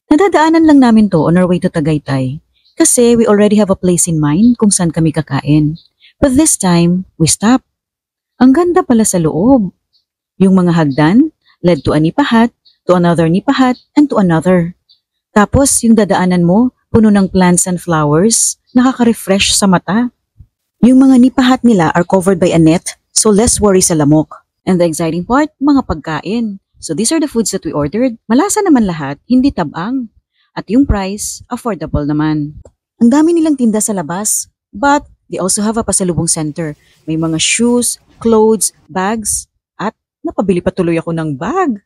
Nadadaanan lang namin to on our way to Tagaytay kasi we already have a place in mind kung saan kami kakain. But this time, we stop. Ang ganda pala sa loob. Yung mga hagdan led to a nipahat, to another nipahat, and to another. Tapos yung dadaanan mo, puno ng plants and flowers, nakaka-refresh sa mata. Yung mga nipahat nila are covered by a net, so less worry sa lamok. And the exciting part, mga pagkain. So these are the foods that we ordered. Malasa naman lahat, hindi tabang. At yung price, affordable naman. Ang dami nilang tinda sa labas, but they also have a pasalubong center. May mga shoes, clothes, bags, at napabili pa tuloy ako ng bag.